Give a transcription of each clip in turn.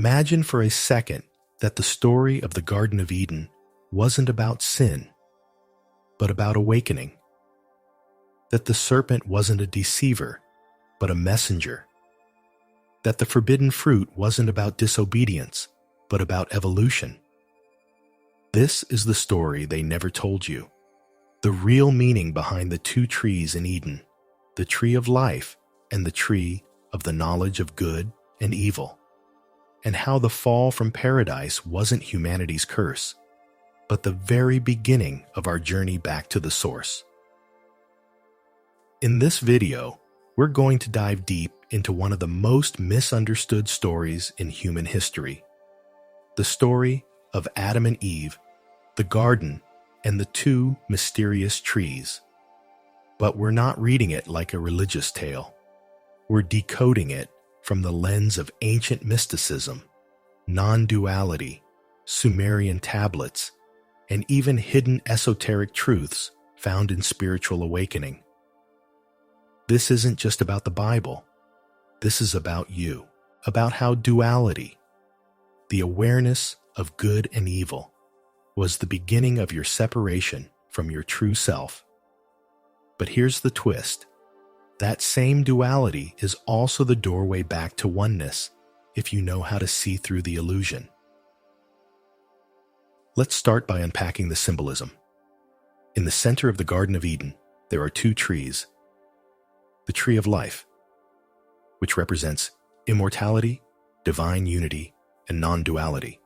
Imagine for a second that the story of the Garden of Eden wasn't about sin, but about awakening. That the serpent wasn't a deceiver, but a messenger. That the forbidden fruit wasn't about disobedience, but about evolution. This is the story they never told you. The real meaning behind the two trees in Eden, the tree of life and the tree of the knowledge of good and evil. And how the fall from paradise wasn't humanity's curse, but the very beginning of our journey back to the source. In this video, we're going to dive deep into one of the most misunderstood stories in human history. The story of Adam and Eve, the garden, and the two mysterious trees. But we're not reading it like a religious tale. We're decoding it from the lens of ancient mysticism, non-duality, Sumerian tablets, and even hidden esoteric truths found in spiritual awakening. This isn't just about the Bible. This is about you, about how duality, the awareness of good and evil, was the beginning of your separation from your true self. But here's the twist. That same duality is also the doorway back to oneness if you know how to see through the illusion. Let's start by unpacking the symbolism. In the center of the Garden of Eden, there are two trees. The tree of life, which represents immortality, divine unity, and non-duality.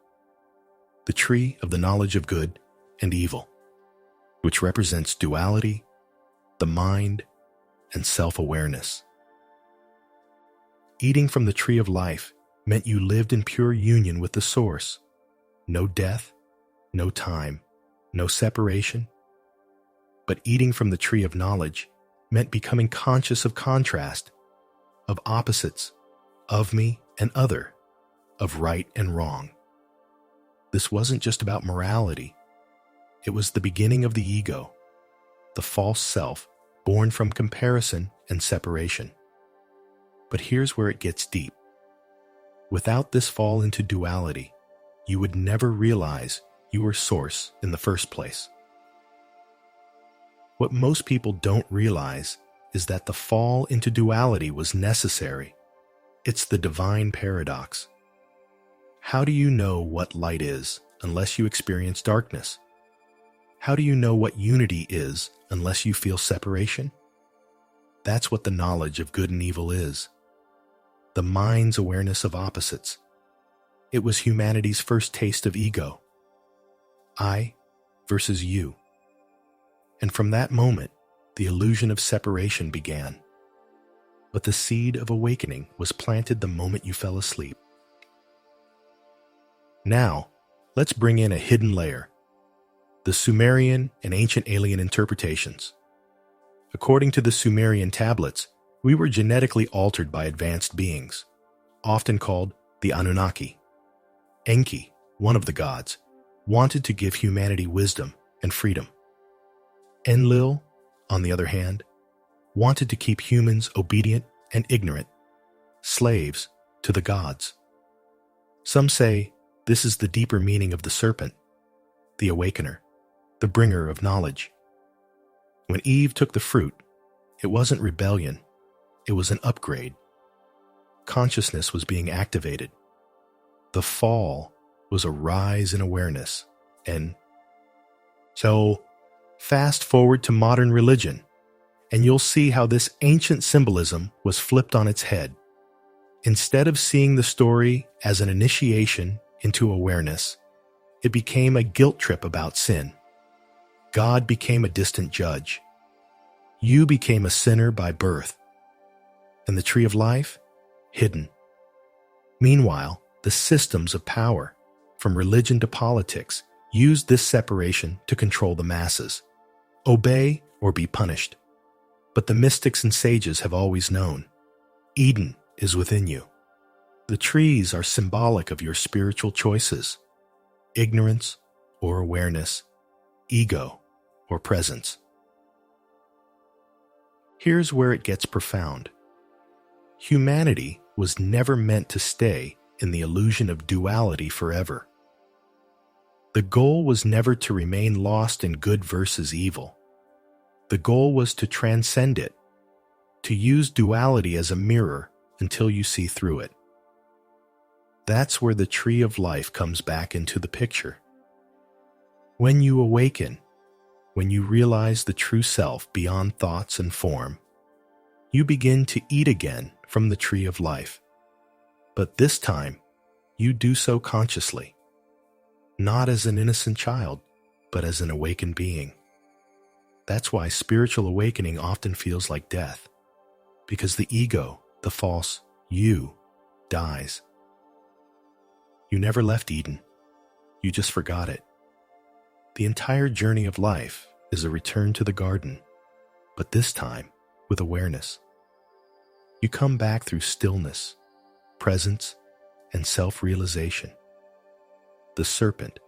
The tree of the knowledge of good and evil, which represents duality, the mind, and self-awareness. Eating from the tree of life meant you lived in pure union with the source. No death, no time, no separation. But eating from the tree of knowledge meant becoming conscious of contrast, of opposites, of me and other, of right and wrong. This wasn't just about morality. It was the beginning of the ego, the false self born from comparison and separation. But here's where it gets deep. Without this fall into duality, you would never realize you were source in the first place. What most people don't realize is that the fall into duality was necessary. It's the divine paradox. How do you know what light is unless you experience darkness? How do you know what unity is unless you feel separation? That's what the knowledge of good and evil is. The mind's awareness of opposites. It was humanity's first taste of ego. I versus you. And from that moment, the illusion of separation began. But the seed of awakening was planted the moment you fell asleep. Now, let's bring in a hidden layer. The Sumerian and ancient alien interpretations. According to the Sumerian tablets, we were genetically altered by advanced beings, often called the Anunnaki. Enki, one of the gods, wanted to give humanity wisdom and freedom. Enlil, on the other hand, wanted to keep humans obedient and ignorant, slaves to the gods. Some say this is the deeper meaning of the serpent, the awakener, the bringer of knowledge. When Eve took the fruit, it wasn't rebellion, it was an upgrade. Consciousness was being activated. The fall was a rise in awareness, and so fast forward to modern religion, and you'll see how this ancient symbolism was flipped on its head. Instead of seeing the story as an initiation into awareness, it became a guilt trip about sin. God became a distant judge. You became a sinner by birth. And the tree of life? Hidden. Meanwhile, the systems of power, from religion to politics, used this separation to control the masses. Obey or be punished. But the mystics and sages have always known. Eden is within you. The trees are symbolic of your spiritual choices. Ignorance or awareness. Ego or presence. Here's where it gets profound. Humanity was never meant to stay in the illusion of duality forever. The goal was never to remain lost in good versus evil. The goal was to transcend it, to use duality as a mirror until you see through it. That's where the tree of life comes back into the picture. When you awaken, when you realize the true self beyond thoughts and form, you begin to eat again from the tree of life. But this time, you do so consciously, not as an innocent child, but as an awakened being. That's why spiritual awakening often feels like death, because the ego, the false you, dies. You never left Eden. You just forgot it. The entire journey of life is a return to the garden, but this time with awareness. You come back through stillness, presence, and self-realization. The serpent,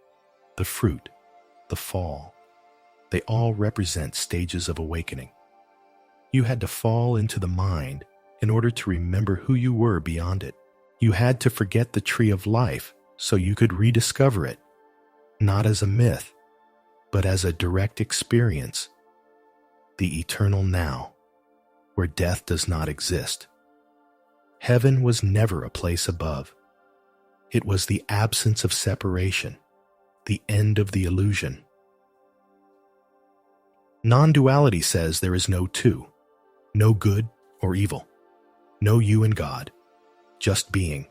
the fruit, the fall, they all represent stages of awakening. You had to fall into the mind in order to remember who you were beyond it. You had to forget the tree of life so you could rediscover it, not as a myth, but as a direct experience, the eternal now, where death does not exist. Heaven was never a place above. It was the absence of separation, the end of the illusion. Non-duality says there is no two, no good or evil, no you and God, just being.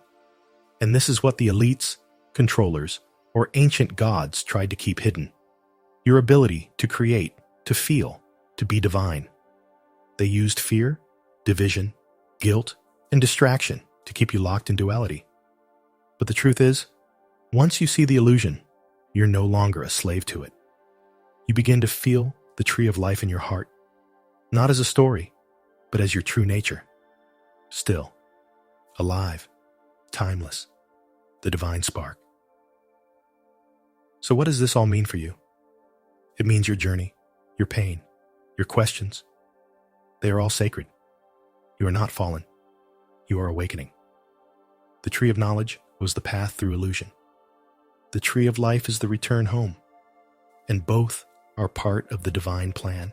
And this is what the elites, controllers, or ancient gods tried to keep hidden. Your ability to create, to feel, to be divine. They used fear, division, guilt, and distraction to keep you locked in duality. But the truth is, once you see the illusion, you're no longer a slave to it. You begin to feel the tree of life in your heart, not as a story, but as your true nature. Still, alive, timeless, the divine spark. So what does this all mean for you? It means your journey, your pain, your questions. They are all sacred. You are not fallen. You are awakening. The tree of knowledge was the path through illusion. The tree of life is the return home. And both are part of the divine plan.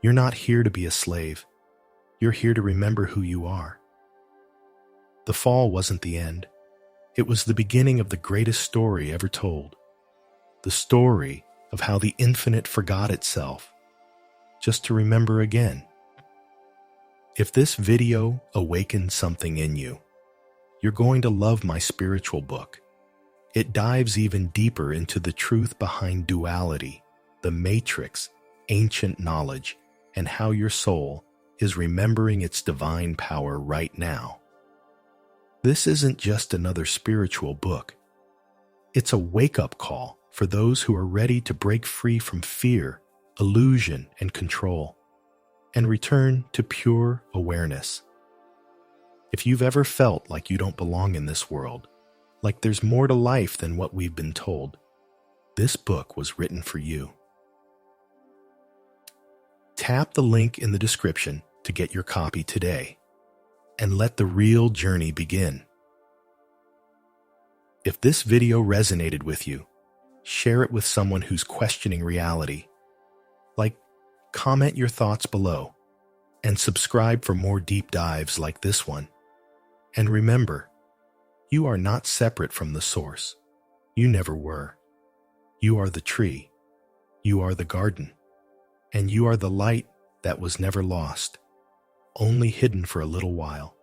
You're not here to be a slave. You're here to remember who you are. The fall wasn't the end. It was the beginning of the greatest story ever told. The story of how the infinite forgot itself, just to remember again. If this video awakened something in you, you're going to love my spiritual book. It dives even deeper into the truth behind duality, the matrix, ancient knowledge, and how your soul is remembering its divine power right now. This isn't just another spiritual book. It's a wake-up call for those who are ready to break free from fear, illusion, and control, and return to pure awareness. If you've ever felt like you don't belong in this world, like there's more to life than what we've been told, this book was written for you. Tap the link in the description to get your copy today, and let the real journey begin. If this video resonated with you, share it with someone who's questioning reality. Comment your thoughts below, and subscribe for more deep dives like this one. And remember, you are not separate from the source. You never were. You are the tree. You are the garden. And you are the light that was never lost, only hidden for a little while.